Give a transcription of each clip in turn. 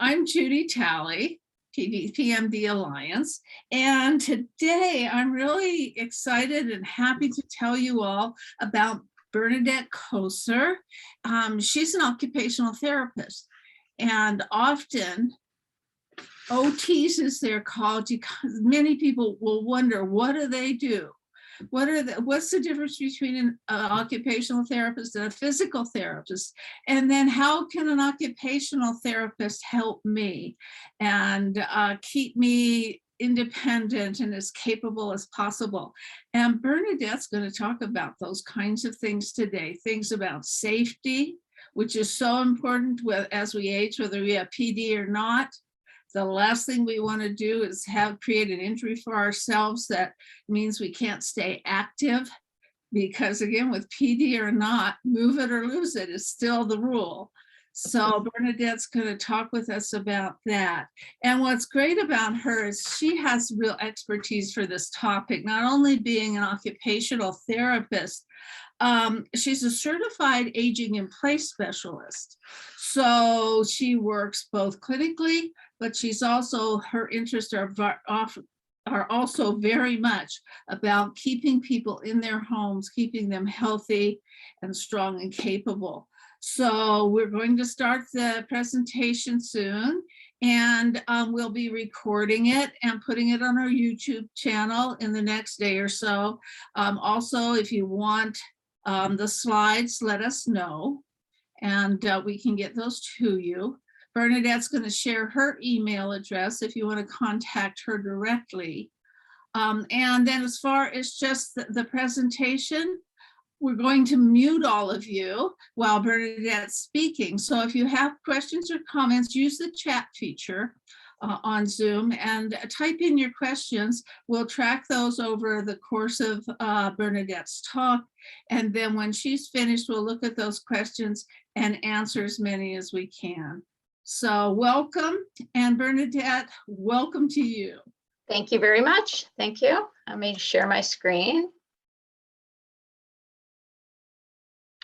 I'm Judy Talley, PMD Alliance, and today I'm really excited and happy to tell you all about Bernadette Koser. She's an occupational therapist, and often OTs, as they're called, many people will wonder, what do they do? What's the difference between an occupational therapist and a physical therapist? And then how can an occupational therapist help me and keep me independent and as capable as possible? And Bernadette's going to talk about those kinds of things today, things about safety, which is so important as we age, whether we have PD or not. The last thing we want to do is create an injury for ourselves that means we can't stay active, because again, with PD or not, move it or lose it is still the rule. So Bernadette's going to talk with us about that. And what's great about her is she has real expertise for this topic, not only being an occupational therapist, she's a certified aging in place specialist. So she works both clinically, but she's also, her interests are also very much about keeping people in their homes, keeping them healthy and strong and capable. So we're going to start the presentation soon, and we'll be recording it and putting it on our YouTube channel in the next day or so. Also, if you want the slides, let us know, and we can get those to you. Bernadette's going to share her email address if you want to contact her directly. And then as far as just the presentation, we're going to mute all of you while Bernadette's speaking. So if you have questions or comments, use the chat feature on Zoom and type in your questions. We'll track those over the course of Bernadette's talk. And then when she's finished, we'll look at those questions and answer as many as we can. So welcome, and Bernadette, welcome to you. Thank you very much. Thank you. Let me share my screen.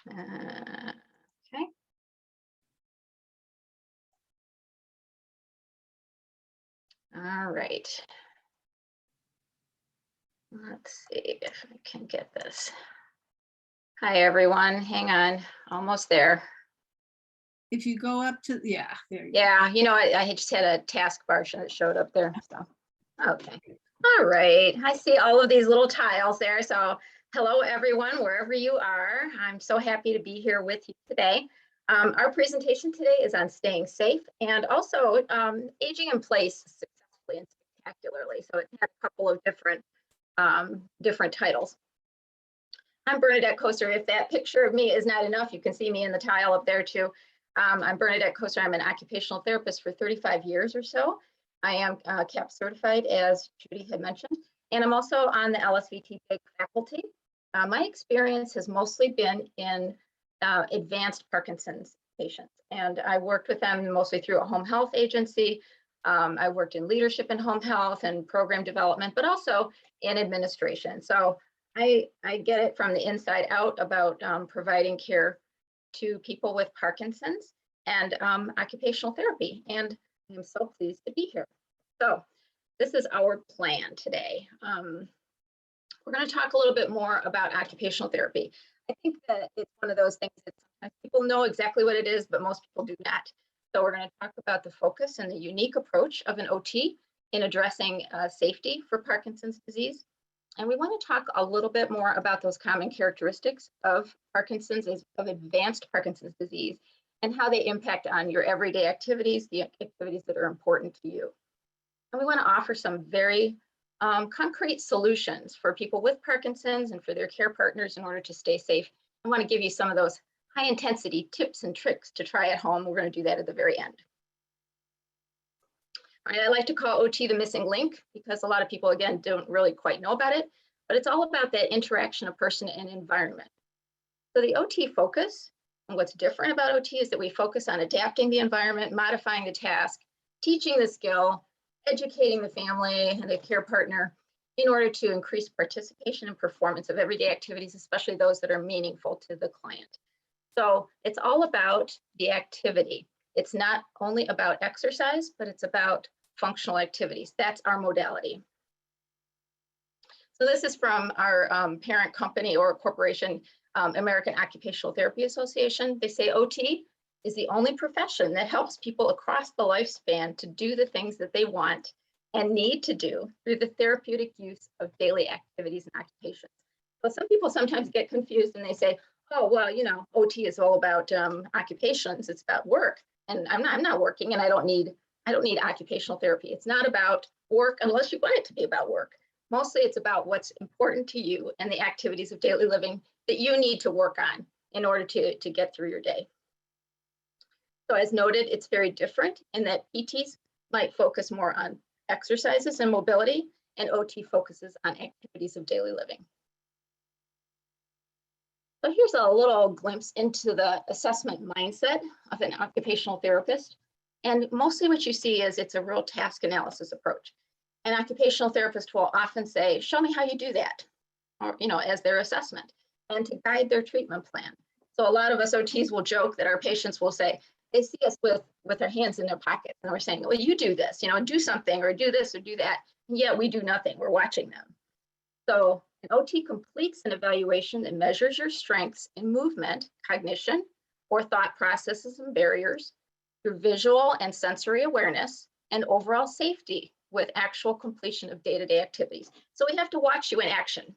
Okay. All right. Let's see if I can get this. Hi, everyone. Hang on. Almost there. If you go up to, yeah, there you go. Yeah, you know, I just had a taskbar that showed up there. So, okay. All right. I see all of these little tiles there. So hello, everyone, wherever you are. I'm so happy to be here with you today. Our presentation today is on staying safe and also aging in place successfully and spectacularly. So it had a couple of different titles. I'm Bernadette Koser. If that picture of me is not enough, you can see me in the tile up there too. I'm Bernadette Koser. I'm an occupational therapist for 35 years or so. I am CAP certified, as Judy had mentioned, and I'm also on the LSVT faculty. My experience has mostly been in advanced Parkinson's patients, and I worked with them mostly through a home health agency. I worked in leadership in home health and program development, but also in administration. So I get it from the inside out about providing care to people with Parkinson's and occupational therapy. And I'm so pleased to be here. So this is our plan today. We're going to talk a little bit more about occupational therapy. I think that it's one of those things that sometimes people know exactly what it is, but most people do not. So we're going to talk about the focus and the unique approach of an OT in addressing safety for Parkinson's disease. And we want to talk a little bit more about those common characteristics of Parkinson's, of advanced Parkinson's disease, and how they impact on your everyday activities, the activities that are important to you. And we want to offer some very concrete solutions for people with Parkinson's and for their care partners in order to stay safe. I want to give you some of those high intensity tips and tricks to try at home. We're going to do that at the very end. All right, I like to call OT the missing link because a lot of people, again, don't really quite know about it, but it's all about that interaction of person and environment. So the OT focus, and what's different about OT is that we focus on adapting the environment, modifying the task, teaching the skill, educating the family and the care partner in order to increase participation and performance of everyday activities, especially those that are meaningful to the client. So it's all about the activity. It's not only about exercise, but it's about functional activities. That's our modality. So this is from our parent company or corporation, American Occupational Therapy Association. They say OT is the only profession that helps people across the lifespan to do the things that they want and need to do through the therapeutic use of daily activities and occupations. So some people sometimes get confused and they say, oh, well, you know, OT is all about occupations, it's about work. And I'm not working and I don't need occupational therapy. It's not about work unless you want it to be about work. Mostly it's about what's important to you and the activities of daily living that you need to work on in order to get through your day. So as noted, it's very different in that PTs might focus more on exercises and mobility, and OT focuses on activities of daily living. So here's a little glimpse into the assessment mindset of an occupational therapist. And mostly what you see is it's a real task analysis approach. An occupational therapist will often say, show me how you do that, or, you know, as their assessment, and to guide their treatment plan. So a lot of us OTs will joke that our patients will say, they see us with our hands in their pockets and we're saying, well, you do this, you know, do something or do this or do that. And yet we do nothing, we're watching them. So an OT completes an evaluation that measures your strengths in movement, cognition, or thought processes and barriers through visual and sensory awareness and overall safety with actual completion of day-to-day activities. So we have to watch you in action.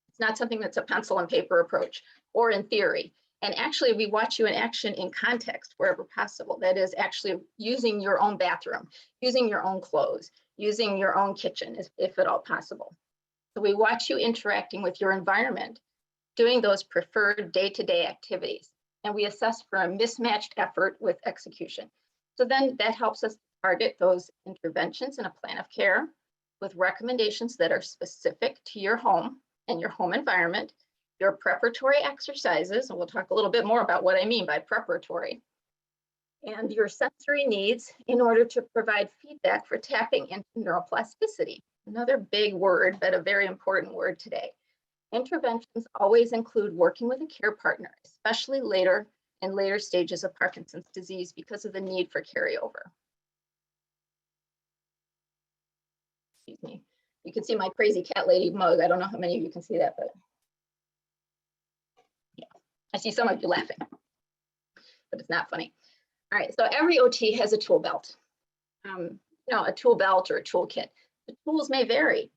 It's not something that's a pencil and paper approach or in theory. And actually we watch you in action in context wherever possible. That is actually using your own bathroom, using your own clothes, using your own kitchen if at all possible. So we watch you interacting with your environment, doing those preferred day-to-day activities. And we assess for a mismatched effort with execution. So then that helps us target those interventions in a plan of care with recommendations that are specific to your home and your home environment, your preparatory exercises, and we'll talk a little bit more about what I mean by preparatory, and your sensory needs in order to provide feedback for tapping into neuroplasticity. Another big word, but a very important word today. Interventions always include working with a care partner, especially later stages of Parkinson's disease because of the need for carryover. Excuse me. You can see my crazy cat lady mug. I don't know how many of you can see that, but yeah, I see some of you laughing, but it's not funny. All right, so every OT has a tool belt, you know, a tool belt or a toolkit. The tools may vary,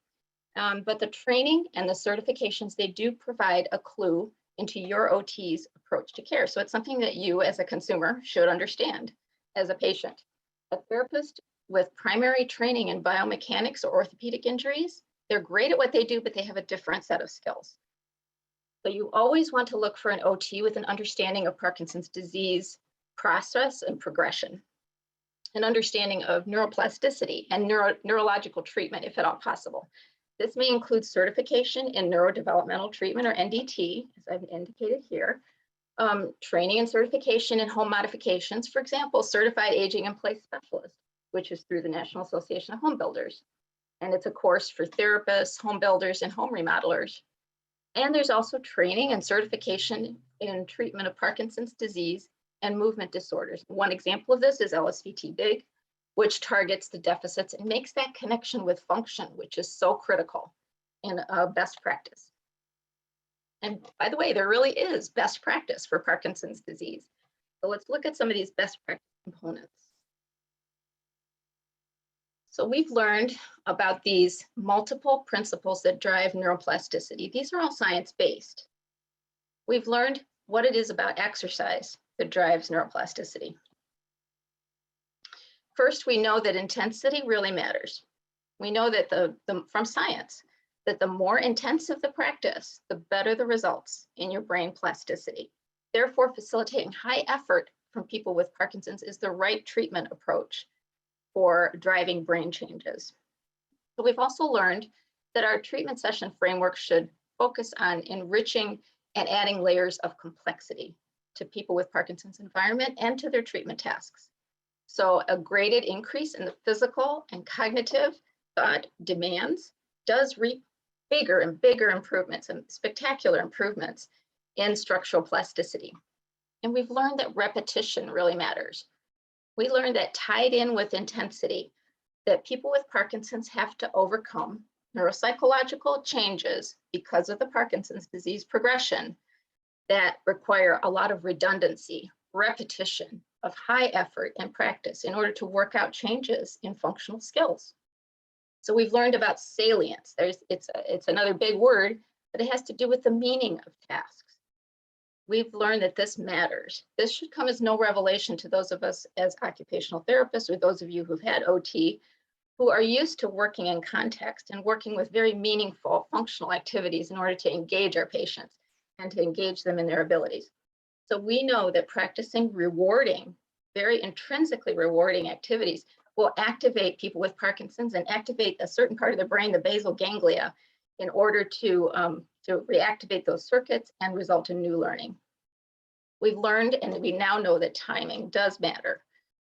but the training and the certifications, they do provide a clue into your OT's approach to care. So it's something that you as a consumer should understand as a patient. A therapist with primary training in biomechanics or orthopedic injuries, they're great at what they do, but they have a different set of skills. So you always want to look for an OT with an understanding of Parkinson's disease process and progression, an understanding of neuroplasticity and neurological treatment, if at all possible. This may include certification in neurodevelopmental treatment or NDT, as I've indicated here, training and certification in home modifications, for example, certified aging in place specialist, which is through the National Association of Home Builders. And it's a course for therapists, home builders, and home remodelers. And there's also training and certification in treatment of Parkinson's disease and movement disorders. One example of this is LSVT-BIG, which targets the deficits and makes that connection with function, which is so critical in best practice. And by the way, there really is best practice for Parkinson's disease. So let's look at some of these best practice components. So we've learned about these multiple principles that drive neuroplasticity. These are all science-based. We've learned what it is about exercise that drives neuroplasticity. First, we know that intensity really matters. We know that from science, that the more intensive the practice, the better the results in your brain plasticity. Therefore, facilitating high effort from people with Parkinson's is the right treatment approach for driving brain changes. So we've also learned that our treatment session framework should focus on enriching and adding layers of complexity to people with Parkinson's environment and to their treatment tasks. So a graded increase in the physical and cognitive thought demands does reap bigger and bigger improvements and spectacular improvements in structural plasticity. And we've learned that repetition really matters. we learned that tied in with intensity, that people with Parkinson's have to overcome neuropsychological changes because of the Parkinson's disease progression that require a lot of redundancy, repetition of high effort and practice in order to work out changes in functional skills. So we've learned about salience. It's another big word, but it has to do with the meaning of tasks. We've learned that this matters. This should come as no revelation to those of us as occupational therapists, or those of you who've had OT, who are used to working in context and working with very meaningful functional activities in order to engage our patients and to engage them in their abilities. So we know that practicing rewarding, very intrinsically rewarding activities will activate people with Parkinson's and activate a certain part of the brain, the basal ganglia, in order to reactivate those circuits and result in new learning. We've learned, and we now know that timing does matter.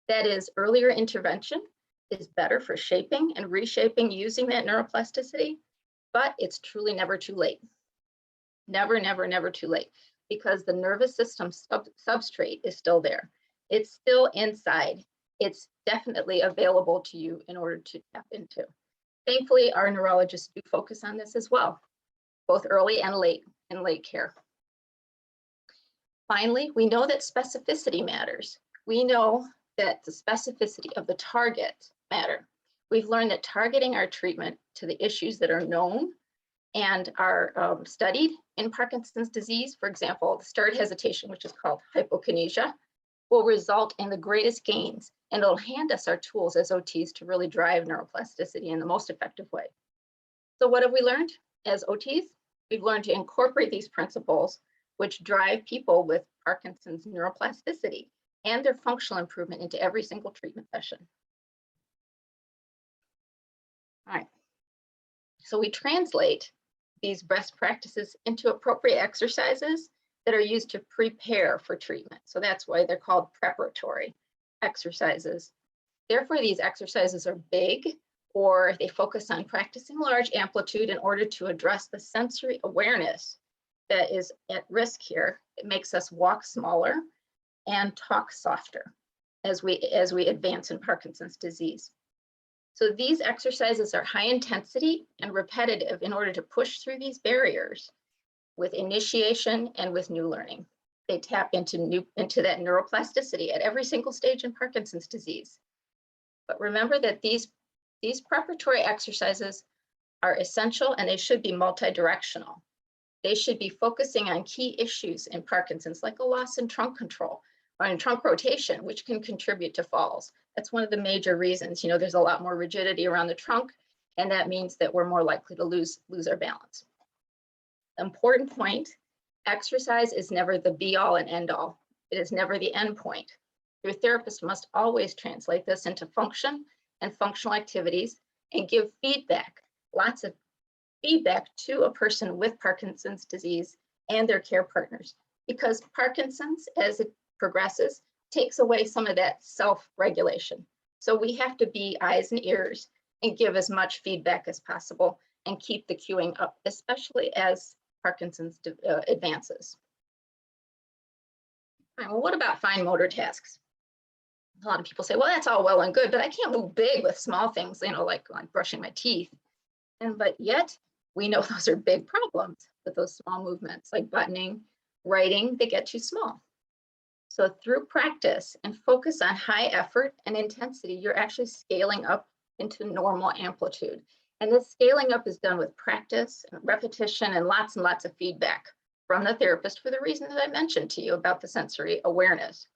That is, earlier intervention is better for shaping and reshaping using that neuroplasticity, but it's truly never too late. Never, never, never too late, because the nervous system substrate is still there. It's still inside. It's definitely available to you in order to tap into. Thankfully, our neurologists do focus on this as well, both early and late in late care. Finally, we know that specificity matters. We know that the specificity of the target matter. We've learned that targeting our treatment to the issues that are known and are studied in Parkinson's disease, for example, the start hesitation, which is called hypokinesia, will result in the greatest gains, and it'll hand us our tools as OTs to really drive neuroplasticity in the most effective way. So what have we learned as OTs? We've learned to incorporate these principles, which drive people with Parkinson's neuroplasticity and their functional improvement into every single treatment session. All right, so we translate these best practices into appropriate exercises that are used to prepare for treatment. So that's why they're called preparatory exercises. Therefore, these exercises are big, or they focus on practicing large amplitude in order to address the sensory awareness that is at risk here. It makes us walk smaller and talk softer as we advance in Parkinson's disease. So these exercises are high intensity and repetitive in order to push through these barriers with initiation and with new learning. They tap into that neuroplasticity at every single stage in Parkinson's disease. But remember that these preparatory exercises are essential, and they should be multi-directional. They should be focusing on key issues in Parkinson's, like a loss in trunk control or in trunk rotation, which can contribute to falls. That's one of the major reasons. There's a lot more rigidity around the trunk, and that means that we're more likely to lose our balance. Important point, exercise is never the be all and end all. It is never the end point. Your therapist must always translate this into function and functional activities and give feedback, lots of feedback to a person with Parkinson's disease and their care partners, because Parkinson's, as it progresses, takes away some of that self-regulation. So we have to be eyes and ears and give as much feedback as possible and keep the cueing up, especially as Parkinson's advances. All right, well, what about fine motor tasks? A lot of people say, well, that's all well and good, but I can't move big with small things, like brushing my teeth. But yet we know those are big problems with those small movements, like buttoning, writing, they get too small. So through practice and focus on high effort and intensity, you're actually scaling up into normal amplitude. And this scaling up is done with practice and repetition and lots of feedback from the therapist for the reason that I mentioned to you about the sensory awareness.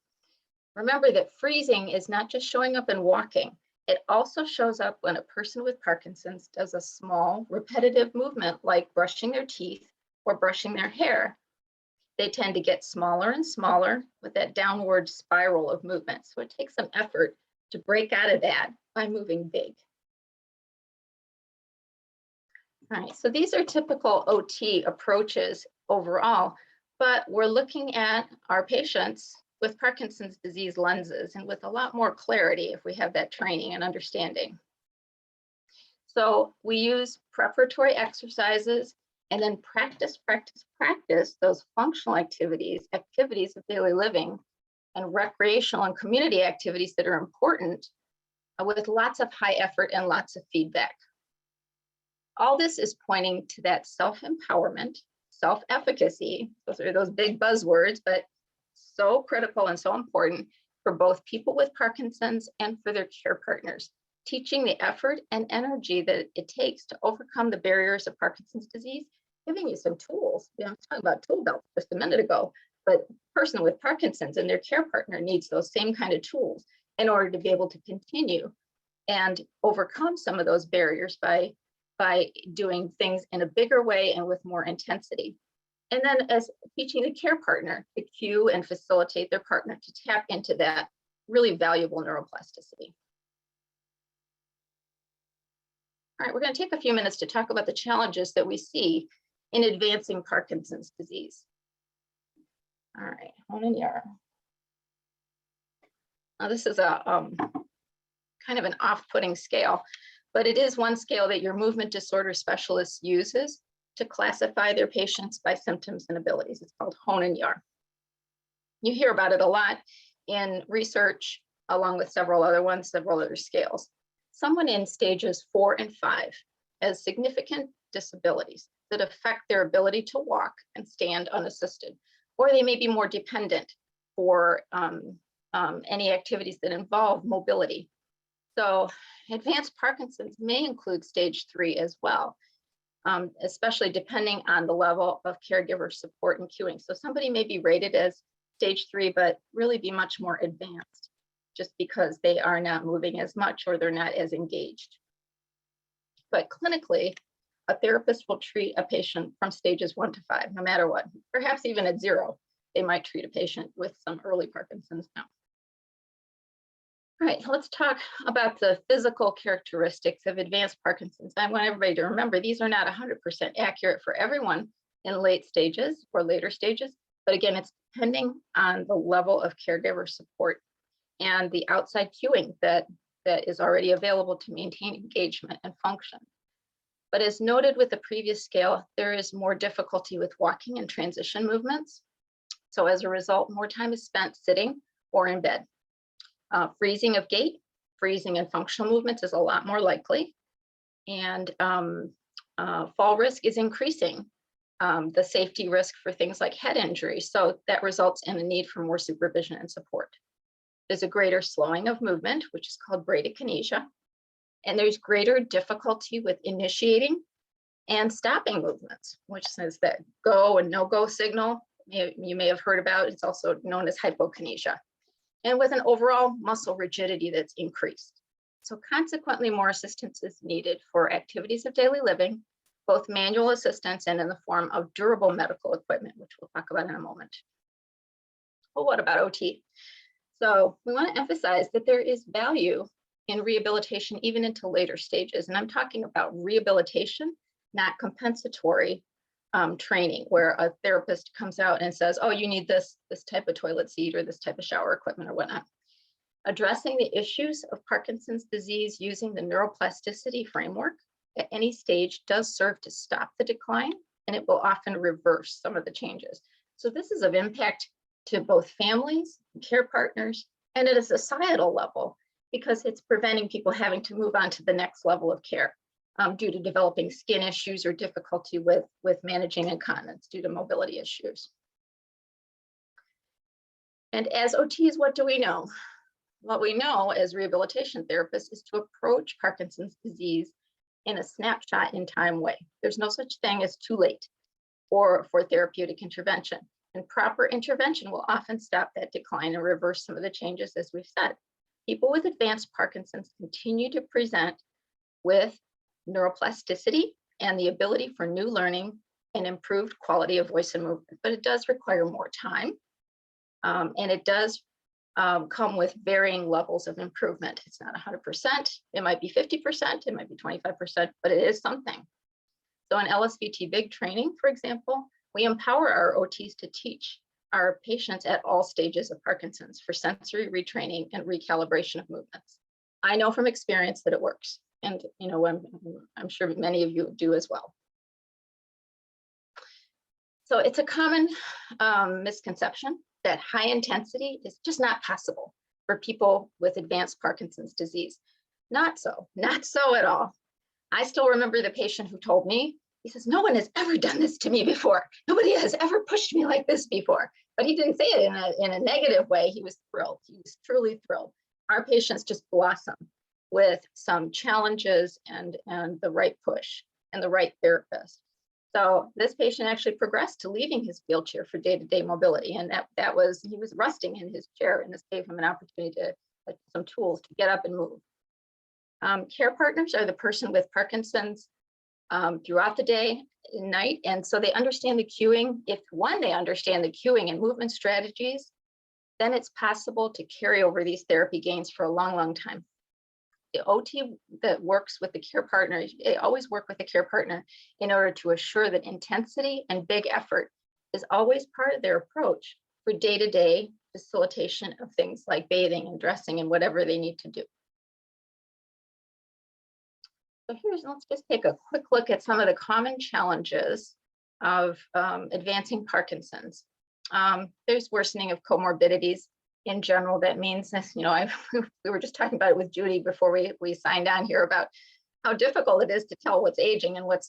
Remember that freezing is not just showing up and walking. It also shows up when a person with Parkinson's does a small repetitive movement like brushing their teeth or brushing their hair. They tend to get smaller and smaller with that downward spiral of movement. So it takes some effort to break out of that by moving big. All right, so these are typical OT approaches overall, but we're looking at our patients with Parkinson's disease lenses and with a lot more clarity if we have that training and understanding. So we use preparatory exercises and then practice those functional activities of daily living and recreational and community activities that are important with lots of high effort and lots of feedback. All this is pointing to that self-empowerment, self-efficacy. Those are those big buzzwords, but so critical and so important for both people with Parkinson's and for their care partners, teaching the effort and energy that it takes to overcome the barriers of Parkinson's disease, giving you some tools. I was talking about tool belts just a minute ago, but a person with Parkinson's and their care partner needs those same kind of tools in order to be able to continue and overcome some of those barriers by doing things in a bigger way and with more intensity. And then as teaching the care partner to cue and facilitate their partner to tap into that really valuable neuroplasticity. All right, we're going to take a few minutes to talk about the challenges that we see in advancing Parkinson's disease. All right, Hoehn-Yahr. Now this is a kind of an off-putting scale, but it is one scale that your movement disorder specialist uses to classify their patients by symptoms and abilities. It's called Hoehn-Yahr. You hear about it a lot in research, along with several other scales. Someone in stages 4 and 5 has significant disabilities that affect their ability to walk and stand unassisted, or they may be more dependent for any activities that involve mobility. So advanced Parkinson's may include stage 3 as well, especially depending on the level of caregiver support and cueing. So somebody may be rated as stage 3, but really be much more advanced just because they are not moving as much or they're not as engaged. But clinically, a therapist will treat a patient from stages 1 to 5, no matter what. Perhaps even at 0, they might treat a patient with some early Parkinson's now. All right, let's talk about the physical characteristics of advanced Parkinson's. I want everybody to remember these are not 100% accurate for everyone in late stages or later stages, but again, it's depending on the level of caregiver support and the outside cueing that is already available to maintain engagement and function. But as noted with the previous scale, there is more difficulty with walking and transition movements. So as a result, more time is spent sitting or in bed. Freezing of gait, freezing and functional movements is a lot more likely. And fall risk is increasing. The safety risk for things like head injury. So that results in a need for more supervision and support. There's a greater slowing of movement, which is called bradykinesia. And there's greater difficulty with initiating and stopping movements, which is that go and no-go signal you may have heard about. It's also known as hypokinesia. And with an overall muscle rigidity that's increased. So consequently, more assistance is needed for activities of daily living, both manual assistance and in the form of durable medical equipment, which we'll talk about in a moment. Well, what about OT? So we want to emphasize that there is value in rehabilitation even into later stages. And I'm talking about rehabilitation, not compensatory training where a therapist comes out and says, oh, you need this type of toilet seat or this type of shower equipment or whatnot. Addressing the issues of Parkinson's disease using the neuroplasticity framework at any stage does serve to stop the decline, and it will often reverse some of the changes. So this is of impact to both families, care partners, and at a societal level, because it's preventing people having to move on to the next level of care. Due to developing skin issues or difficulty with managing incontinence due to mobility issues. And as OTs, what do we know? What we know as rehabilitation therapists is to approach Parkinson's disease in a snapshot in time way. There's no such thing as too late for therapeutic intervention. And proper intervention will often stop that decline and reverse some of the changes, as we've said. People with advanced Parkinson's continue to present with neuroplasticity and the ability for new learning and improved quality of voice and movement, but it does require more time. And it does come with varying levels of improvement. It's not 100%, it might be 50%, it might be 25%, but it is something. So in LSVT big training, for example, we empower our OTs to teach our patients at all stages of Parkinson's for sensory retraining and recalibration of movements. I know from experience that it works. And you know, I'm sure many of you do as well. So it's a common misconception that high intensity is just not possible for people with advanced Parkinson's disease. Not so at all. I still remember the patient who told me, he says, no one has ever done this to me before. Nobody has ever pushed me like this before. But he didn't say it in a negative way. He was thrilled. He was truly thrilled. Our patients just blossom with some challenges and the right push and the right therapist. So this patient actually progressed to leaving his wheelchair for day-to-day mobility. And that was, he was rusting in his chair, and this gave him an opportunity to, some tools to get up and move. Care partners are the person with Parkinson's throughout the day and night. And so they understand the cueing. If one, they understand the cueing and movement strategies, then it's possible to carry over these therapy gains for a long, long time. The OT that works with the care partner, they always work with the care partner in order to assure that intensity and big effort is always part of their approach for day-to-day facilitation of things like bathing and dressing and whatever they need to do. So let's just take a quick look at some of the common challenges of advancing Parkinson's. There's worsening of comorbidities in general. That means, we were just talking about it with Judy before we signed on here about how difficult it is to tell what's aging and what's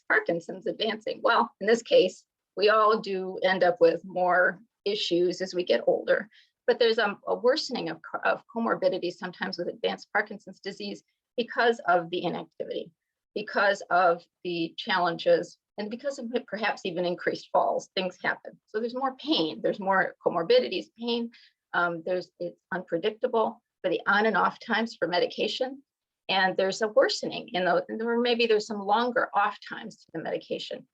Parkinson's advancing. Well, in this case, we all do end up with more issues as we get older, but there's a worsening of comorbidities sometimes with advanced Parkinson's disease because of the inactivity, because of the challenges, and because of perhaps even increased falls. Things happen. So there's more pain, there's more comorbidities, pain. It's unpredictable for the on and off times for medication. And there's a worsening in those, or maybe there's some longer off times to the medication.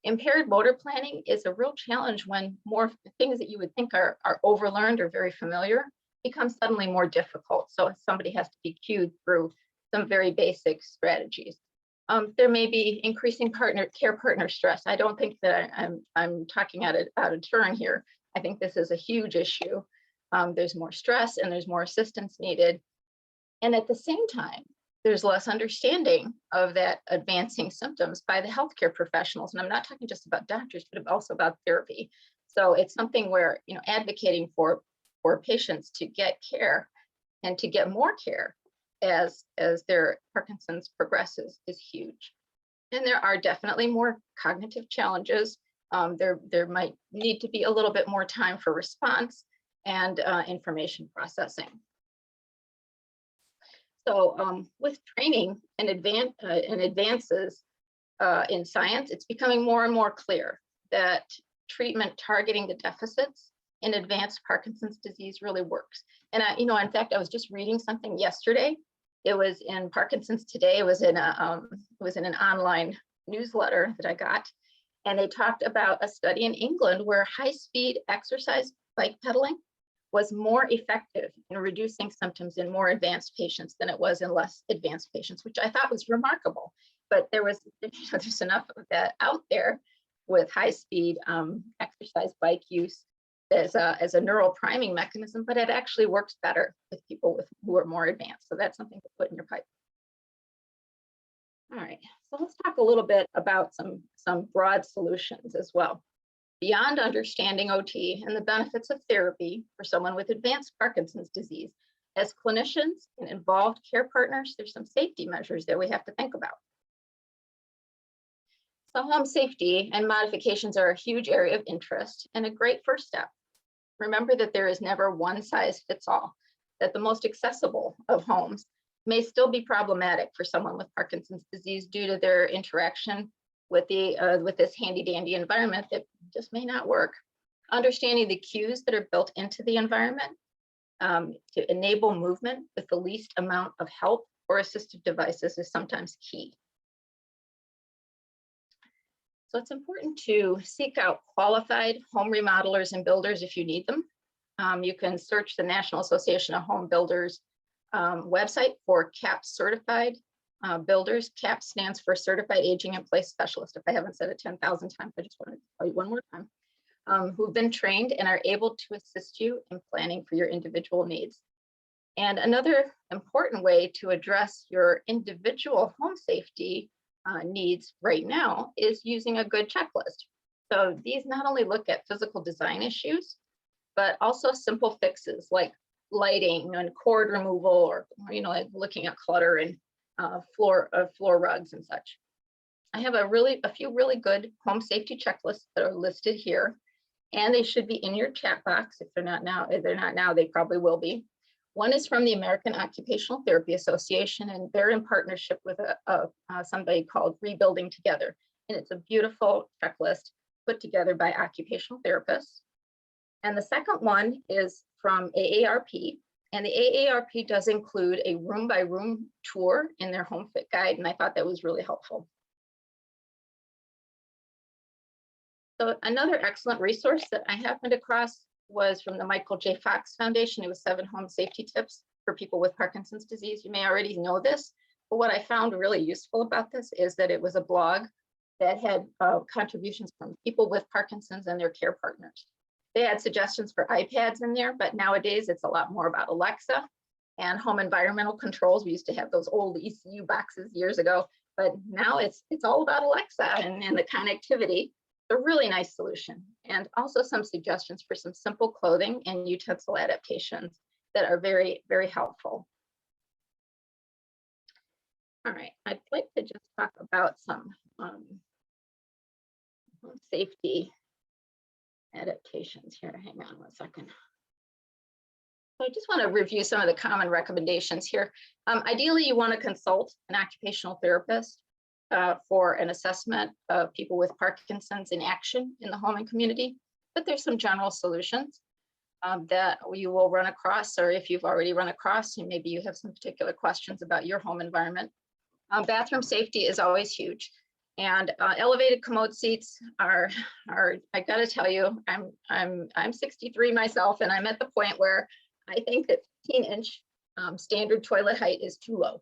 Impaired motor planning is a real challenge when more things that you would think are overlearned or very familiar become suddenly more difficult. So somebody has to be cued through some very basic strategies. There may be increasing care partner stress. I don't think that I'm talking out of turn here. I think this is a huge issue. There's more stress and there's more assistance needed. And at the same time, there's less understanding of that advancing symptoms by the healthcare professionals. And I'm not talking just about doctors, but also about therapy. So it's something where, advocating for patients to get care and to get more care as their Parkinson's progresses is huge. And there are definitely more cognitive challenges. There might need to be a little bit more time for response and information processing. So with training and advances in science, it's becoming more and more clear that treatment targeting the deficits in advanced Parkinson's disease really works. And in fact, I was just reading something yesterday. It was in Parkinson's Today. It was in an online newsletter that I got, and they talked about a study in England where high-speed exercise bike pedaling was more effective in reducing symptoms in more advanced patients than it was in less advanced patients, which I thought was remarkable. But there's enough of that out there with high-speed exercise bike use as a neural priming mechanism, but it actually works better with people who are more advanced. So that's something to put in your pipe. All right, so let's talk a little bit about some broad solutions as well. Beyond understanding OT and the benefits of therapy for someone with advanced Parkinson's disease, as clinicians and involved care partners, there's some safety measures that we have to think about. So home safety and modifications are a huge area of interest and a great first step. Remember that there is never one size fits all, that the most accessible of homes may still be problematic for someone with Parkinson's disease due to their interaction with this handy dandy environment that just may not work. Understanding the cues that are built into the environment to enable movement with the least amount of help or assistive devices is sometimes key. So it's important to seek out qualified home remodelers and builders if you need them. You can search the National Association of Home Builders website for CAPS certified builders. CAPS stands for Certified Aging in Place Specialist. If I haven't said it 10,000 times, I just want to tell you one more time. Who've been trained and are able to assist you in planning for your individual needs. And another important way to address your individual home safety needs right now is using a good checklist. So these not only look at physical design issues, but also simple fixes like lighting and cord removal, or like looking at clutter and floor rugs and such. I have a few really good home safety checklists that are listed here, and they should be in your chat box. If they're not now, they probably will be. One is from the American Occupational Therapy Association, and they're in partnership with somebody called Rebuilding Together. And it's a beautiful checklist put together by occupational therapists. And the second one is from AARP, and the AARP does include a room by room tour in their home fit guide, and I thought that was really helpful. So another excellent resource that I happened across was from the Michael J. Fox Foundation. It was 7 home safety tips for people with Parkinson's disease. You may already know this, but what I found really useful about this is that it was a blog that had contributions from people with Parkinson's and their care partners. They had suggestions for iPads in there, but nowadays it's a lot more about Alexa and home environmental controls. We used to have those old ECU boxes years ago, but now it's all about Alexa and the connectivity. A really nice solution, and also some suggestions for some simple clothing and utensil adaptations that are very, very helpful. All right, I'd like to just talk about some safety adaptations here. Hang on 1 second. So I just want to review some of the common recommendations here. Ideally, you want to consult an occupational therapist for an assessment of people with Parkinson's in action in the home and community, but there's some general solutions that you will run across, or if you've already run across, and maybe you have some particular questions about your home environment. Bathroom safety is always huge, and elevated commode seats are I got to tell you, I'm 63 myself, and I'm at the point where I think that 15-inch standard toilet height is too low,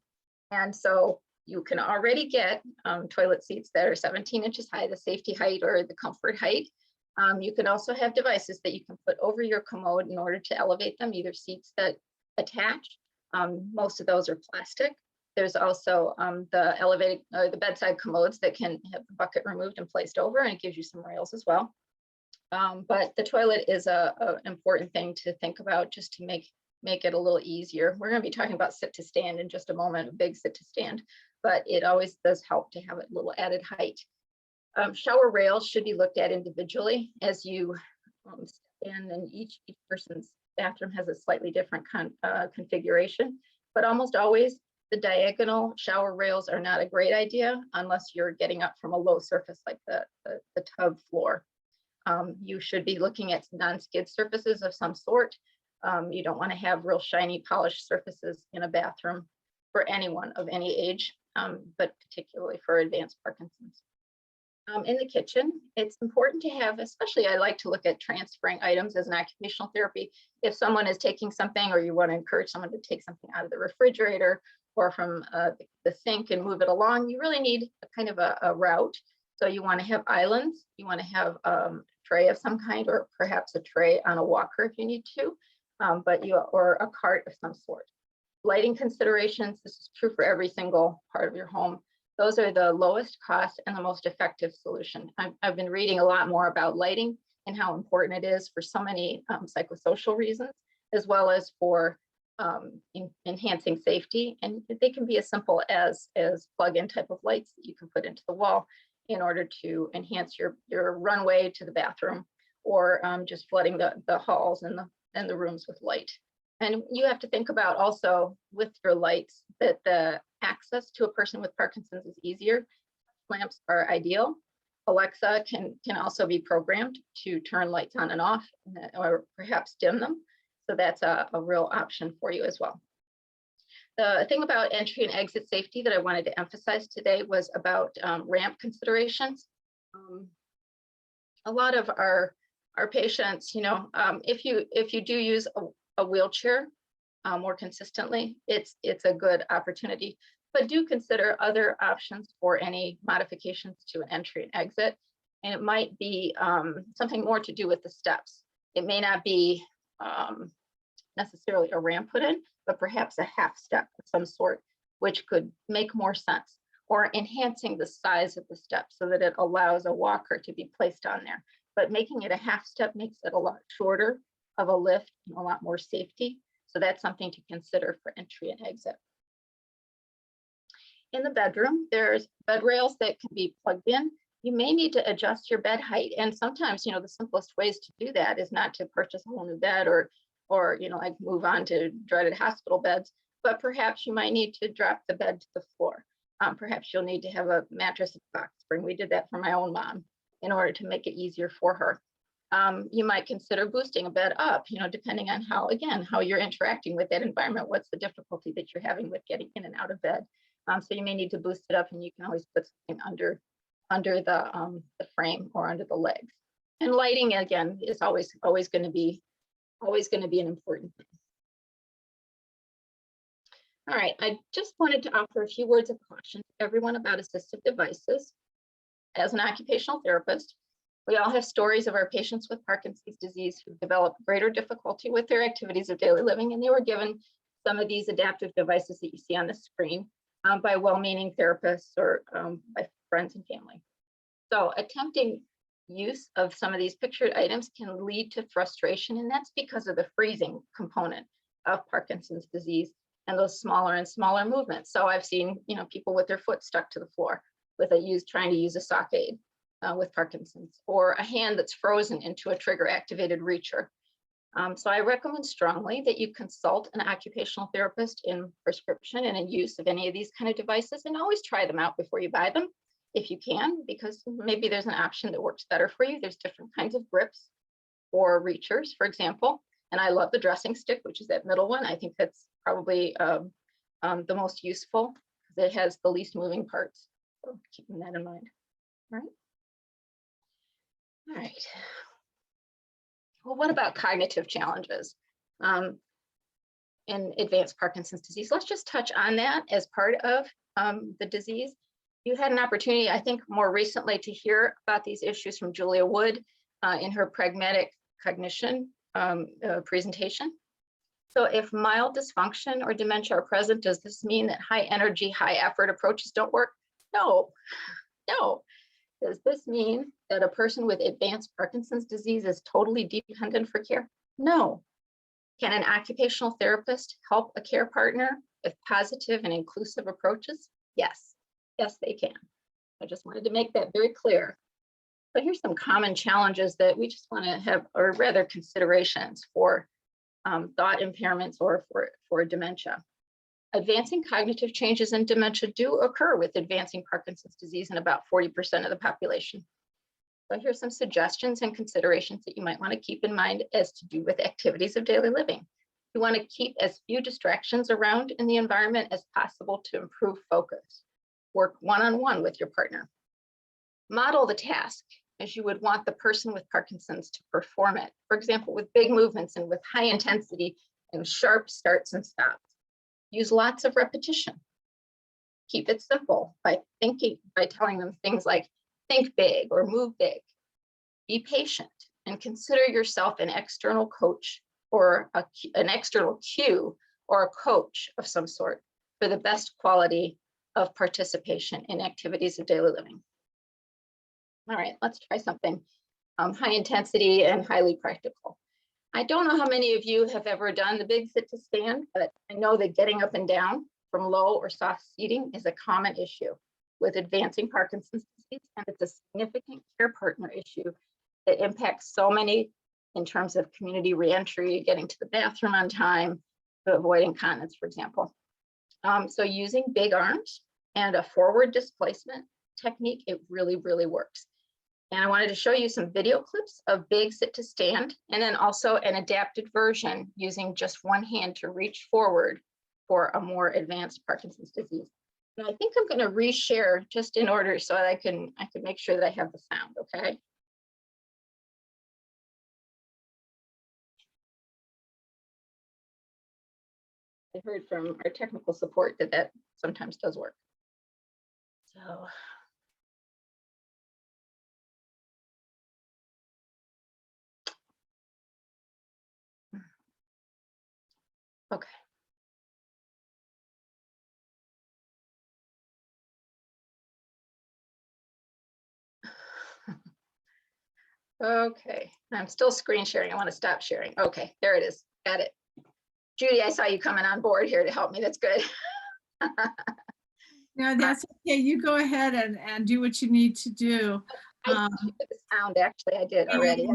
and so you can already get toilet seats that are 17 inches high, the safety height or the comfort height. You can also have devices that you can put over your commode in order to elevate them, either seats that attach. Most of those are plastic. There's also the elevated, the bedside commodes that can have the bucket removed and placed over, and it gives you some rails as well. But the toilet is an important thing to think about, just to make it a little easier. We're going to be talking about sit to stand in just a moment, a big sit to stand, but it always does help to have a little added height. Shower rails should be looked at individually as you stand, and each person's bathroom has a slightly different configuration, but almost always the diagonal shower rails are not a great idea unless you're getting up from a low surface like the tub floor. You should be looking at non-skid surfaces of some sort. You don't want to have real shiny polished surfaces in a bathroom for anyone of any age, but particularly for advanced Parkinson's. In the kitchen, it's important to have, especially I like to look at transferring items as an occupational therapy. If someone is taking something, or you want to encourage someone to take something out of the refrigerator or from the sink and move it along, you really need a kind of a route. So you want to have islands, you want to have a tray of some kind, or perhaps a tray on a walker if you need to, or a cart of some sort. Lighting considerations, this is true for every single part of your home. Those are the lowest cost and the most effective solution. I've been reading a lot more about lighting and how important it is for so many psychosocial reasons, as well as for enhancing safety. And they can be as simple as plug-in type of lights that you can put into the wall in order to enhance your runway to the bathroom, or just flooding the halls and the rooms with light. And you have to think about also with your lights that the access to a person with Parkinson's is easier. Lamps are ideal. Alexa can also be programmed to turn lights on and off, or perhaps dim them. So that's a real option for you as well. The thing about entry and exit safety that I wanted to emphasize today was about ramp considerations. A lot of our patients, if you do use a wheelchair more consistently, it's a good opportunity, but do consider other options for any modifications to an entry and exit. And it might be something more to do with the steps. It may not be necessarily a ramp put in, but perhaps a half step of some sort, which could make more sense. or enhancing the size of the step so that it allows a walker to be placed on there. But making it a half step makes it a lot shorter of a lift and a lot more safety. So that's something to consider for entry and exit. In the bedroom, there's bed rails that can be plugged in. You may need to adjust your bed height. And sometimes, you know, the simplest ways to do that is not to purchase a whole new bed or you know, like move on to dreaded hospital beds, but perhaps you might need to drop the bed to the floor. Perhaps you'll need to have a mattress box spring. We did that for my own mom in order to make it easier for her. You might consider boosting a bed up, you know, depending on how, again, how you're interacting with that environment. What's the difficulty that you're having with getting in and out of bed? So you may need to boost it up, and you can always put something under the frame or under the legs. And lighting, again, is always going to be an important thing. All right, I just wanted to offer a few words of caution to everyone about assistive devices. As an occupational therapist, we all have stories of our patients with Parkinson's disease who developed greater difficulty with their activities of daily living, and they were given some of these adaptive devices that you see on the screen by well-meaning therapists or by friends and family. So attempting use of some of these pictured items can lead to frustration, and that's because of the freezing component of Parkinson's disease and those smaller and smaller movements. So I've seen, you know, people with their foot stuck to the floor with trying to use a sock aid with Parkinson's, or a hand that's frozen into a trigger activated reacher. So I recommend strongly that you consult an occupational therapist in prescription and in use of any of these kind of devices, and always try them out before you buy them if you can, because maybe there's an option that works better for you. There's different kinds of grips or reachers, for example. And I love the dressing stick, which is that middle one. I think that's probably the most useful because it has the least moving parts. So keeping that in mind. All right. All right. Well, what about cognitive challenges in advanced Parkinson's disease? Let's just touch on that as part of the disease. You had an opportunity, I think, more recently to hear about these issues from Julia Wood in her pragmatic cognition presentation. So if mild dysfunction or dementia are present, does this mean that high energy, high effort approaches don't work? No, no. Does this mean that a person with advanced Parkinson's disease is totally dependent for care? No. Can an occupational therapist help a care partner with positive and inclusive approaches? Yes. Yes, they can. I just wanted to make that very clear. But here's some common challenges that we just want to have, or rather considerations for thought impairments or for dementia. Advancing cognitive changes in dementia do occur with advancing Parkinson's disease in about 40% of the population. So here's some suggestions and considerations that you might want to keep in mind as to do with activities of daily living. You want to keep as few distractions around in the environment as possible to improve focus. Work one-on-one with your partner. Model the task as you would want the person with Parkinson's to perform it. For example, with big movements and with high intensity and sharp starts and stops. Use lots of repetition. Keep it simple by telling them things like think big or move big. Be patient and consider yourself an external coach or an external cue or a coach of some sort for the best quality of participation in activities of daily living. All right, let's try something high intensity and highly practical. I don't know how many of you have ever done the big sit to stand, but I know that getting up and down from low or soft seating is a common issue with advancing Parkinson's disease, and it's a significant care partner issue that impacts so many in terms of community reentry, getting to the bathroom on time, to avoid incontinence, for example. So using big arms and a forward displacement technique, it really, really works. And I wanted to show you some video clips of big sit to stand, and then also an adapted version using just one hand to reach forward for a more advanced Parkinson's disease. And I think I'm going to reshare just in order so that I can make sure that I have the sound, okay? I heard from our technical support that sometimes does work. So. Okay. Okay, I'm still screen sharing. I want to stop sharing. Okay, there it is. Got it. Judy, I saw you coming on board here to help me. That's good. No, that's okay. You go ahead and do what you need to do. I did the sound, actually. I did already.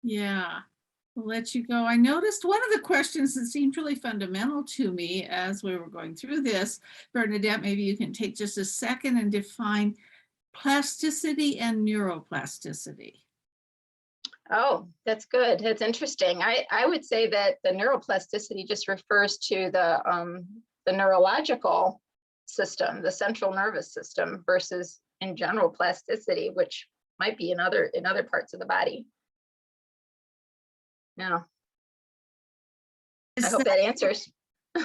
Yeah, we'll let you go. I noticed one of the questions that seemed really fundamental to me as we were going through this, Bernadette, maybe you can take just a second and define plasticity and neuroplasticity. Oh, that's good. That's interesting. I would say that the neuroplasticity just refers to the neurological system, the central nervous system, versus in general plasticity, which might be in other parts of the body. No, I hope that answers.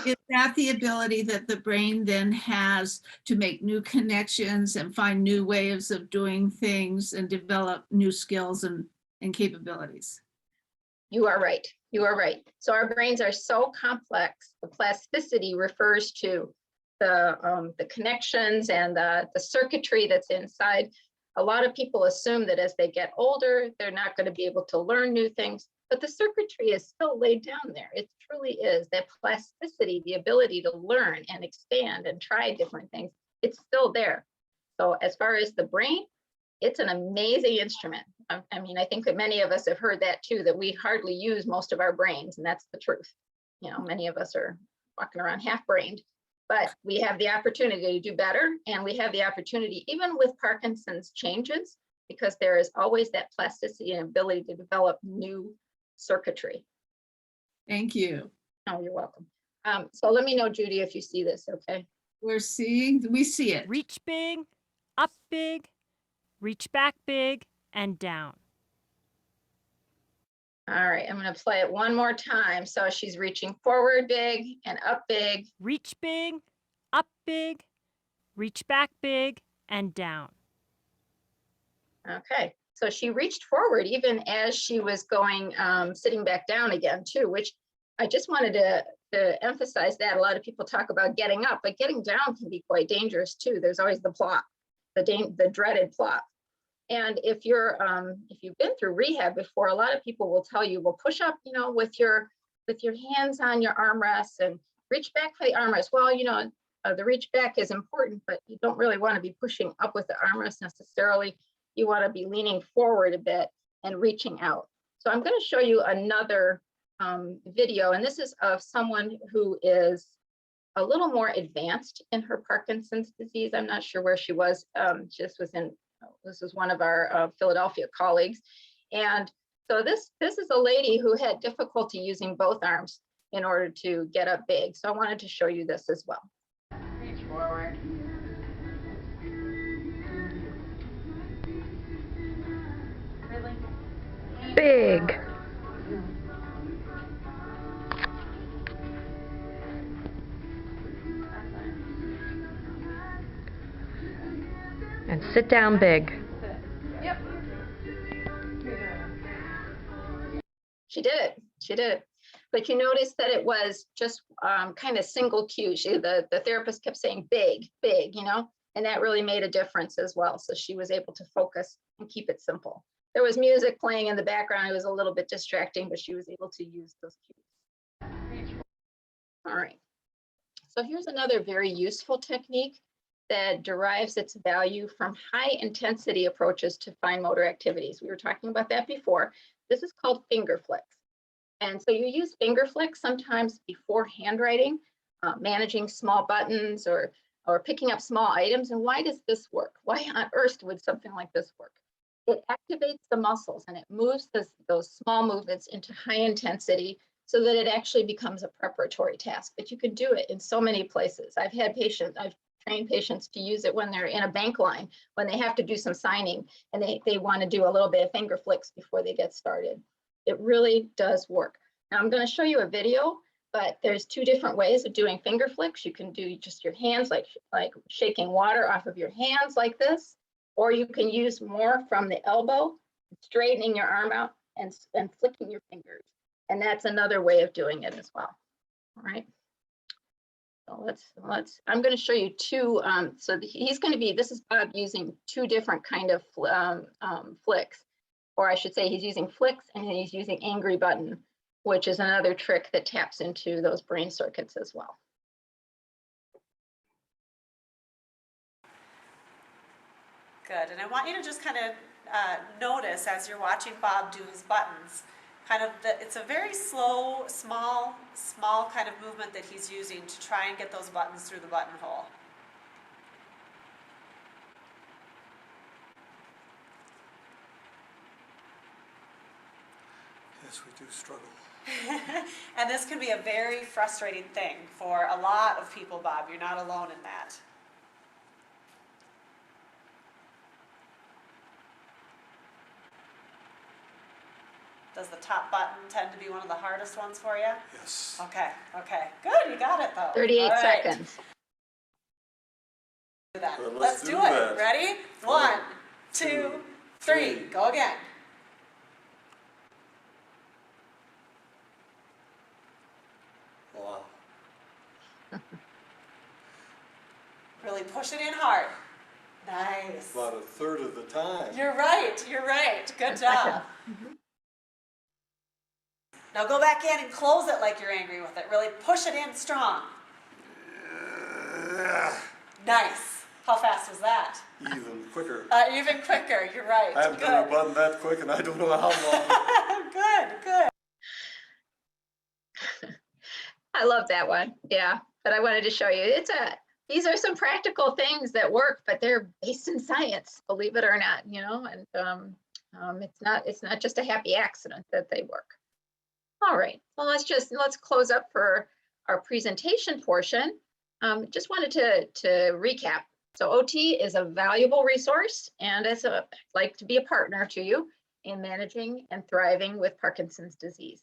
Is that the ability that the brain then has to make new connections and find new ways of doing things and develop new skills and capabilities? You are right. You are right. So our brains are so complex. The plasticity refers to the connections and the circuitry that's inside. A lot of people assume that as they get older, they're not going to be able to learn new things, but the circuitry is still laid down there. It truly is. That plasticity, the ability to learn and expand and try different things, it's still there. So as far as the brain, it's an amazing instrument. I mean, I think that many of us have heard that too, that we hardly use most of our brains, and that's the truth. You know, many of us are walking around half-brained, but we have the opportunity to do better, and we have the opportunity, even with Parkinson's changes, because there is always that plasticity and ability to develop new circuitry. Thank you. Oh, you're welcome. So let me know, Judy, if you see this, okay? We see it. Reach big, up big, reach back big, and down. All right, I'm going to play it one more time. So she's reaching forward big and up big. Reach big, up big, reach back big, and down. Okay, so she reached forward even as she was going, sitting back down again too, which I just wanted to emphasize that. A lot of people talk about getting up, but getting down can be quite dangerous too. There's always the plop, the dreaded plop. And if you've been through rehab before, a lot of people will tell you, well, push up, you know, with your hands on your armrests and reach back for the armrest. Well, you know, the reach back is important, but you don't really want to be pushing up with the armrest necessarily. You want to be leaning forward a bit and reaching out. So I'm going to show you another video, and this is of someone who is a little more advanced in her Parkinson's disease. I'm not sure where she was. This is one of our Philadelphia colleagues. And so this is a lady who had difficulty using both arms in order to get up big. So I wanted to show you this as well. Reach forward. Really? Big. And sit down big. Yep. She did it. She did it. But you notice that it was just kind of single cues. The therapist kept saying big, big, you know, and that really made a difference as well. So she was able to focus and keep it simple. There was music playing in the background. It was a little bit distracting, but she was able to use those cues. All right. So here's another very useful technique that derives its value from high intensity approaches to fine motor activities. We were talking about that before. This is called finger flicks. And so you use finger flicks sometimes before handwriting, managing small buttons or picking up small items. And why does this work? Why on earth would something like this work? It activates the muscles and it moves those small movements into high intensity so that it actually becomes a preparatory task. But you can do it in so many places. I've trained patients to use it when they're in a bank line, when they have to do some signing and they want to do a little bit of finger flicks before they get started. It really does work. Now I'm going to show you a video, but there's two different ways of doing finger flicks. You can do just your hands, like shaking water off of your hands like this, or you can use more from the elbow, straightening your arm out and flicking your fingers. And that's another way of doing it as well. All right. So I'm going to show you two. So he's going to be, this is Bob using two different kind of flicks. or I should say he's using flicks and he's using angry button, which is another trick that taps into those brain circuits as well. Good, and I want you to just kind of notice as you're watching Bob do his buttons, kind of it's a very slow, small kind of movement that he's using to try and get those buttons through the buttonhole. Yes, we do struggle. And this can be a very frustrating thing for a lot of people, Bob. You're not alone in that. Does the top button tend to be one of the hardest ones for you? Yes. Okay, okay. Good, you got it though. 38 All right. seconds. Do that. Well, Let's do that. it. Ready? 1, 2, 3. Go again. Wow. Really push it in hard. Nice. About a third of the time. You're right. Good job. Now go back in and close it like you're angry with it. Really push it in strong. Nice. How fast was that? Even quicker. Even quicker. You're right. I haven't done a button that quick and I don't know how long. Good. I love that one. Yeah, but I wanted to show you, these are some practical things that work, but they're based in science, believe it or not, you know, and it's not just a happy accident that they work. All right, well, let's close up for our presentation portion. Just wanted to recap. So OT is a valuable resource, and I'd like to be a partner to you in managing and thriving with Parkinson's disease.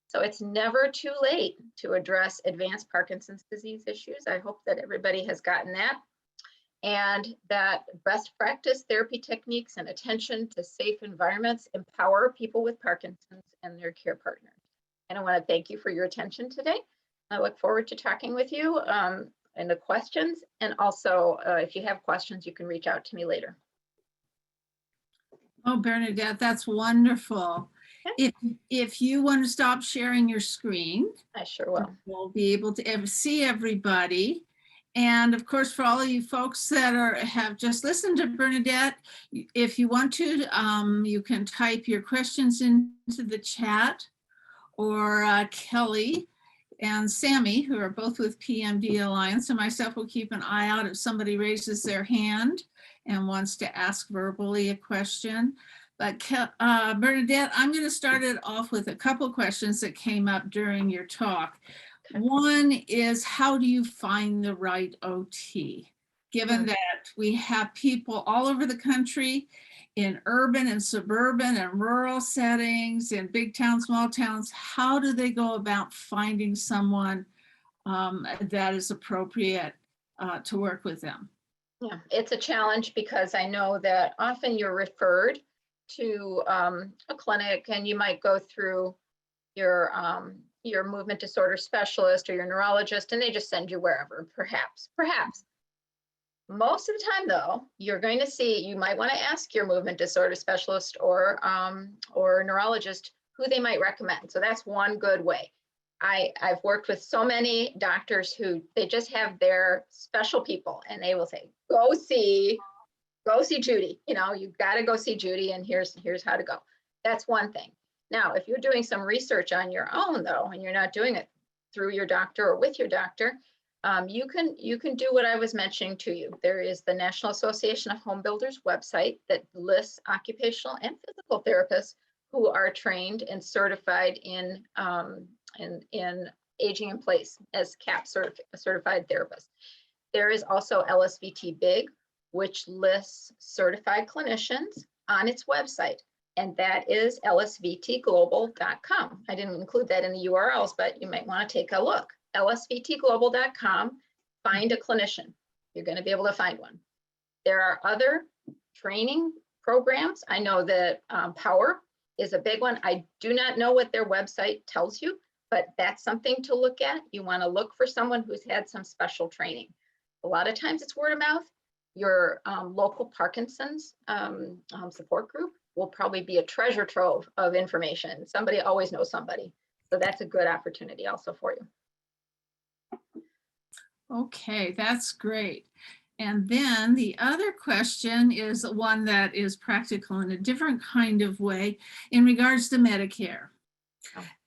So it's never too late to address advanced Parkinson's disease issues. I hope that everybody has gotten that, and that best practice therapy techniques and attention to safe environments empower people with Parkinson's and their care partners. And I want to thank you for your attention today. I look forward to talking with you in the questions, and also if you have questions, you can reach out to me later. Oh, Bernadette, that's wonderful. If you want to stop sharing your screen, I sure will. we'll be able to see everybody. And of course, for all of you folks that have just listened to Bernadette, if you want to, you can type your questions into the chat, or Kelly and Sammy, who are both with PMD Alliance, and myself will keep an eye out if somebody raises their hand and wants to ask verbally a question. But Bernadette, I'm going to start it off with a couple questions that came up during your talk. One is, how do you find the right OT? Given that we have people all over the country in urban and suburban and rural settings, in big towns, small towns, how do they go about finding someone that is appropriate to work with them? Yeah, it's a challenge because I know that often you're referred to a clinic, and you might go through your movement disorder specialist or your neurologist, and they just send you wherever, perhaps. Most of the time though, you're going to see, you might want to ask your movement disorder specialist or neurologist who they might recommend. So that's one good way. I've worked with so many doctors who they just have their special people, and they will say, go see Judy. You know, you've got to go see Judy, and here's how to go. That's one thing. Now, if you're doing some research on your own though, and you're not doing it through your doctor or with your doctor, you can do what I was mentioning to you. There is the National Association of Home Builders website that lists occupational and physical therapists who are trained and certified in aging in place as CAP certified therapists. There is also LSVT Big, which lists certified clinicians on its website, and that is lsvtglobal.com. I didn't include that in the URLs, but you might want to take a look. lsvtglobal.com, find a clinician. You're going to be able to find one. There are other training programs. I know that Power is a big one. I do not know what their website tells you, but that's something to look at. You want to look for someone who's had some special training. A lot of times it's word of mouth. Your local Parkinson's support group will probably be a treasure trove of information. Somebody always knows somebody. So that's a good opportunity also for you. Okay, that's great. And then the other question is one that is practical in a different kind of way in regards to Medicare.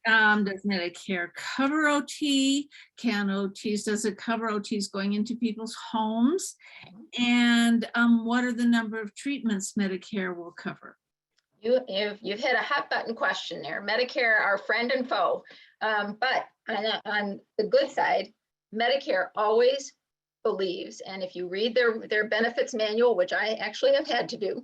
Does Medicare cover OT? Does it cover OTs going into people's homes? And what are the number of treatments Medicare will cover? You've hit a hot button question there. Medicare, our friend and foe. But on the good side, Medicare always believes, and if you read their benefits manual, which I actually have had to do,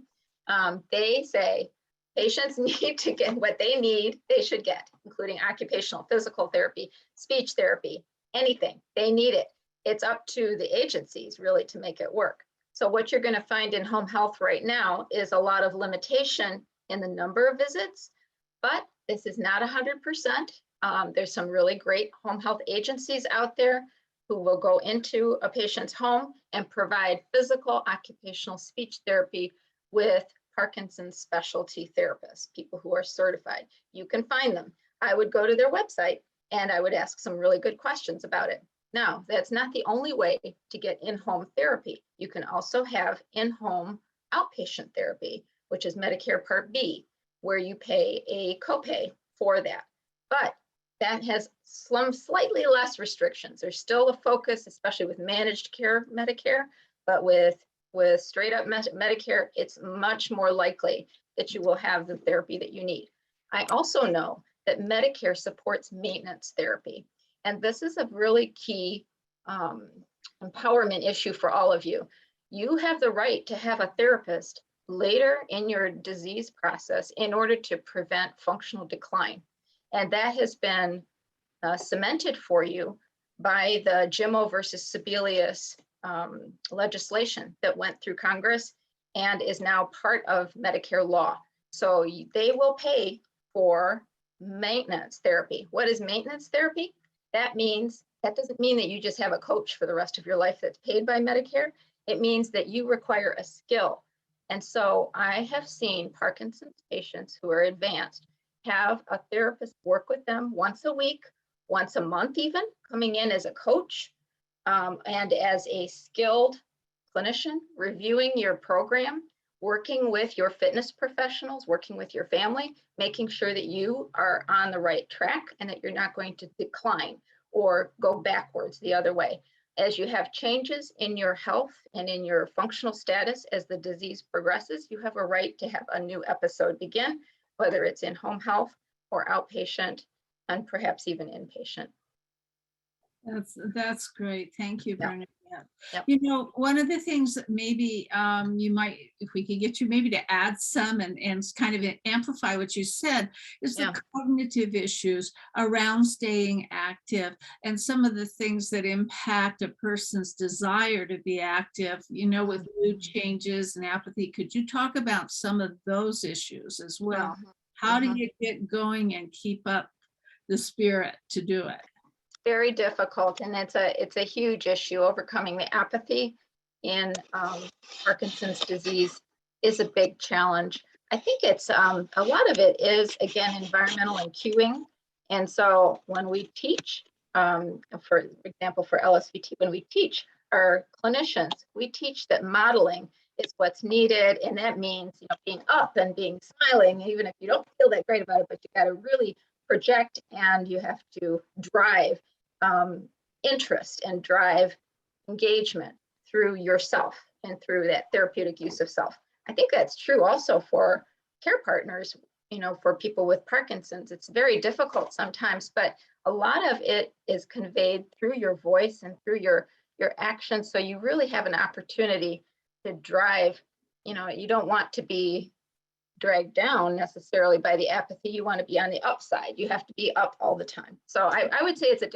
they say patients need to get what they need, they should get, including occupational, physical therapy, speech therapy, anything. They need it. It's up to the agencies really to make it work. So what you're going to find in home health right now is a lot of limitation in the number of visits, but this is not 100%. There's some really great home health agencies out there who will go into a patient's home and provide physical, occupational, speech therapy with Parkinson's specialty therapists, people who are certified. You can find them. I would go to their website and I would ask some really good questions about it. Now, that's not the only way to get in-home therapy. You can also have in-home outpatient therapy, which is Medicare Part B, where you pay a copay for that. But that has some slightly less restrictions. There's still a focus, especially with managed care Medicare, but with straight up Medicare, it's much more likely that you will have the therapy that you need. I also know that Medicare supports maintenance therapy. And this is a really key empowerment issue for all of you. You have the right to have a therapist later in your disease process in order to prevent functional decline. And that has been cemented for you by the Jimmo versus Sebelius legislation that went through Congress and is now part of Medicare law. So they will pay for maintenance therapy. What is maintenance therapy? That doesn't mean that you just have a coach for the rest of your life that's paid by Medicare. It means that you require a skill. And so I have seen Parkinson's patients who are advanced have a therapist work with them once a week, once a month even, coming in as a coach and as a skilled clinician, reviewing your program, working with your fitness professionals, working with your family, making sure that you are on the right track and that you're not going to decline or go backwards the other way. As you have changes in your health and in your functional status as the disease progresses, you have a right to have a new episode begin, whether it's in home health or outpatient and perhaps even inpatient. That's great. Thank you, Yeah. Bernadette. Yep. You know, one of the things that maybe you might, if we could get you maybe to add some and kind of amplify what you said, is the cognitive issues around staying active and some of the things that impact a person's desire to be active, you know, with mood changes and apathy. Could you talk about some of those issues as well? How do you get going and keep up the spirit to do it? Very difficult, and it's a huge issue. Overcoming the apathy in Parkinson's disease is a big challenge. I think it's a lot of it is, again, environmental and cueing. And so when we teach, for example, for LSVT, when we teach our clinicians, we teach that modeling is what's needed, and that means, you know, being up and being smiling, even if you don't feel that great about it, but you got to really project and you have to drive interest and drive engagement through yourself and through that therapeutic use of self. I think that's true also for care partners, you know, for people with Parkinson's. It's very difficult sometimes, but a lot of it is conveyed through your voice and through your actions. So you really have an opportunity to drive, you know, you don't want to be dragged down necessarily by the apathy. You want to be on the upside. You have to be up all the time. So I would say it's a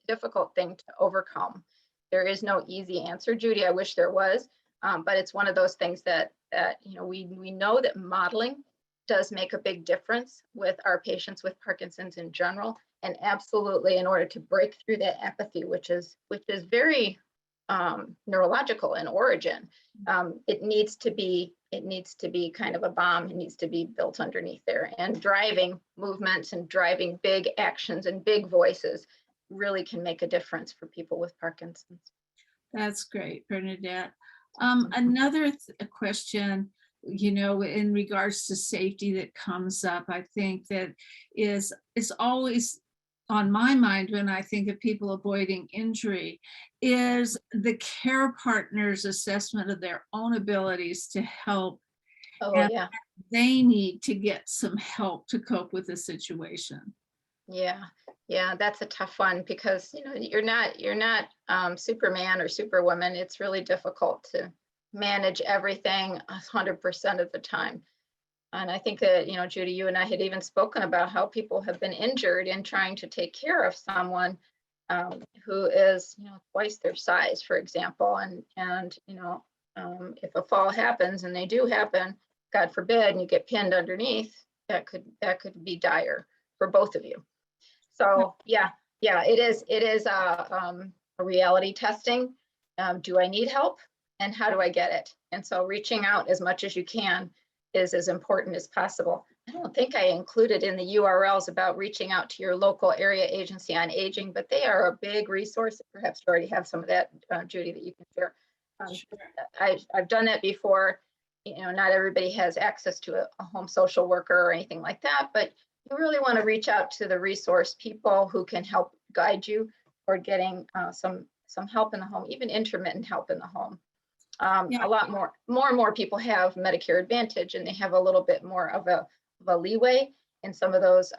difficult thing to overcome. There is no easy answer, Judy. I wish there was, but it's one of those things that you know, we know that modeling does make a big difference with our patients with Parkinson's in general, and absolutely in order to break through that apathy, which is very neurological in origin, it needs to be it needs to be kind of a bomb. It needs to be built underneath there. And driving movements and driving big actions and big voices really can make a difference for people with Parkinson's. That's great, Bernadette. Another question, in regards to safety that comes up, I think that is always on my mind when I think of people avoiding injury, is the care partner's assessment of their own abilities to help. Oh, And yeah. they need to get some help to cope with the situation. Yeah, that's a tough one because you're not Superman or Superwoman. It's really difficult to manage everything 100% of the time. And I think that Judy, you and I had even spoken about how people have been injured in trying to take care of someone who is twice their size, for example. And if a fall happens, and they do happen, God forbid, and you get pinned underneath, that could be dire for both of you. So yeah, it is a reality testing. Do I need help, and how do I get it? And so reaching out as much as you can is as important as possible. I don't think I included in the URLs about reaching out to your local area agency on aging, but they are a big resource. Perhaps you already have some of that, Judy, that you can share. Sure. I've done that before. Not everybody has access to a home social worker or anything like that, but you really want to reach out to the resource people who can help guide you toward getting some help in the home, even intermittent help in the home. Yeah. A lot more and more people have Medicare Advantage, and they have a little bit more of a leeway in some of those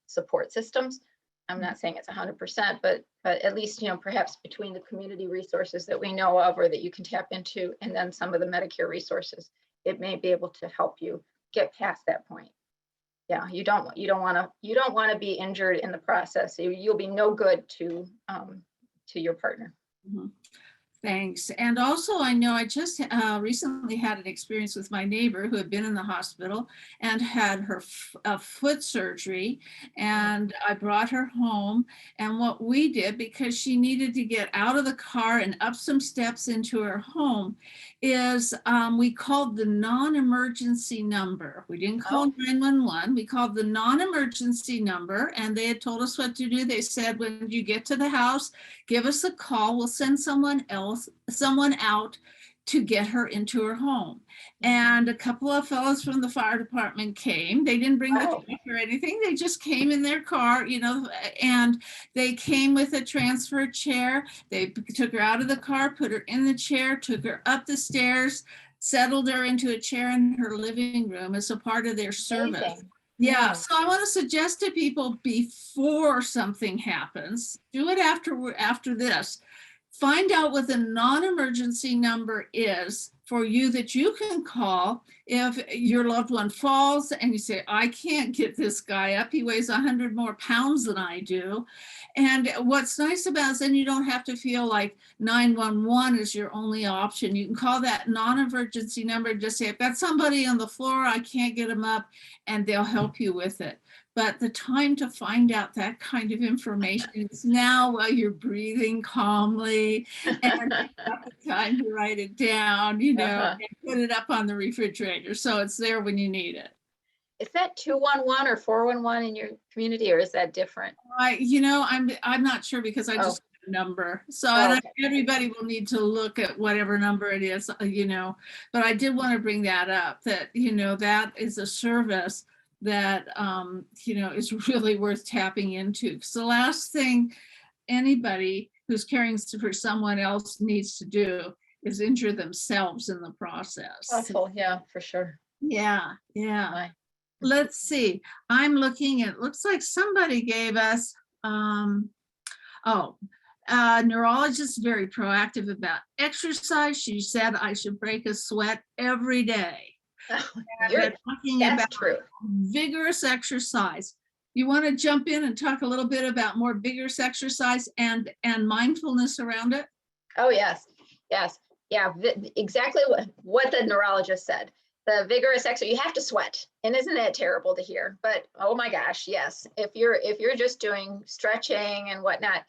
support systems. I'm not saying it's 100%, but at least, perhaps between the community resources that we know of or that you can tap into, and then some of the Medicare resources, it may be able to help you get past that point. Yeah, you don't want to be injured in the process. You'll be no good to your partner. Mhm. Thanks. And also, I know I just recently had an experience with my neighbor who had been in the hospital and had her foot surgery. And I brought her home. And what we did, because she needed to get out of the car and up some steps into her home, is we called the non-emergency number. We didn't call 911. We called the non-emergency number, and they had told us what to do. They said, when you get to the house, give us a call. We'll send someone out to get her into her home. And a couple of fellows from the fire department came. They didn't bring the truck or anything. They just came in their car, and they came with a transfer chair. They took her out of the car, put her in the chair, took her up the stairs, settled her into a chair in her living room as a part of their service. Amazing. Yeah, so I want to suggest to people, before something happens, do it after this. Find out what the non-emergency number is for you that you can call if your loved one falls and you say, I can't get this guy up. He weighs 100 more pounds than I do. And what's nice about it is then you don't have to feel like 911 is your only option. You can call that non-emergency number and just say, I've got somebody on the floor, I can't get him up, and they'll help you with it. But the time to find out that kind of information is now, while you're breathing calmly and got the time to write it down, and put it up on the refrigerator so it's there when you need it. Is that 211 or 411 in your community, or is that different? I'm not sure, because I just got a number. So everybody will need to look at whatever number it is, but I did want to bring that up, that, that is a service that, is really worth tapping into. Because the last thing anybody who's caring for someone else needs to do is injure themselves in the process. Awful, yeah, for sure. Yeah. Let's see. I'm looking at, looks like somebody gave us, neurologist is very proactive about exercise. She said I should break a sweat every day. They're talking about true. Vigorous exercise. You want to jump in and talk a little bit about more vigorous exercise and mindfulness around it? Oh, yes. Yeah, exactly what the neurologist said. The vigorous exercise, you have to sweat. And isn't that terrible to hear? But oh my gosh, yes. If you're just doing stretching and whatnot,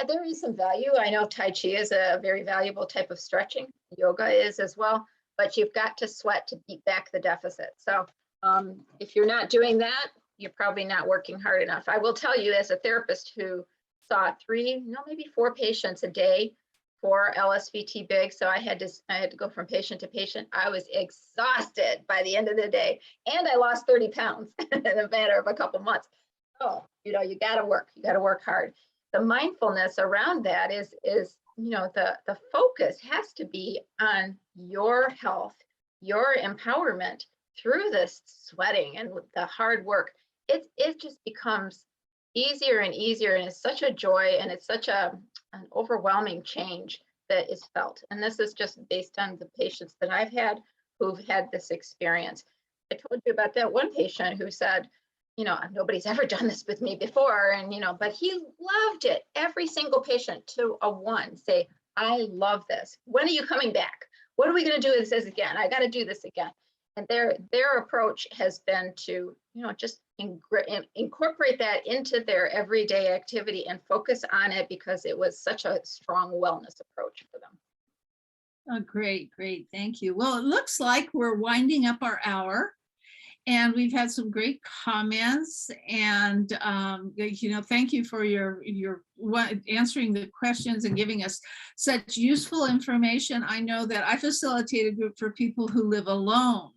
there is some value. I know Tai Chi is a very valuable type of stretching. Yoga is as well. but you've got to sweat to beat back the deficit. So if you're not doing that, you're probably not working hard enough. I will tell you, as a therapist who saw 3, maybe 4 patients a day for LSVT big, so I had to go from patient to patient. I was exhausted by the end of the day, and I lost 30 pounds in a matter of a couple months. Oh, you got to work hard. The mindfulness around that is the focus has to be on your health, your empowerment through this sweating and the hard work. It just becomes easier and easier, and it's such a joy, and it's such an overwhelming change that is felt. And this is just based on the patients that I've had who've had this experience. I told you about that one patient who said, nobody's ever done this with me before, and but he loved it. Every single patient to a one say, I love this. When are you coming back? What are we going to do with this again? I got to do this again. And their approach has been to, just incorporate that into their everyday activity and focus on it, because it was such a strong wellness approach for them. Oh, great. Thank you. Well, it looks like we're winding up our hour. And we've had some great comments, and thank you for your answering the questions and giving us such useful information. I know that I facilitate a group for people who live alone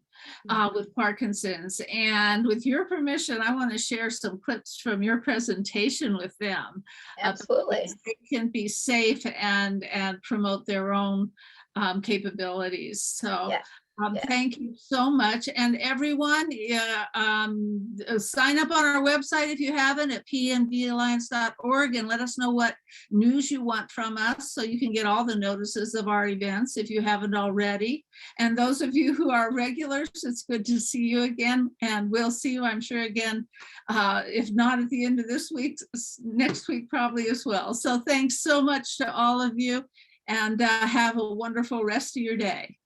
with Parkinson's, and with your permission, I want to share some clips from your presentation with them. Absolutely. They can be safe and promote their own capabilities. So. Yeah. Thank you so much. And everyone, sign up on our website if you haven't, at pmdalliance.org, and let us know what news you want from us, so you can get all the notices of our events if you haven't already. And those of you who are regulars, it's good to see you again, and we'll see you, I'm sure, again, if not at the end of this week, next week probably as well. So thanks so much to all of you, and have a wonderful rest of your day.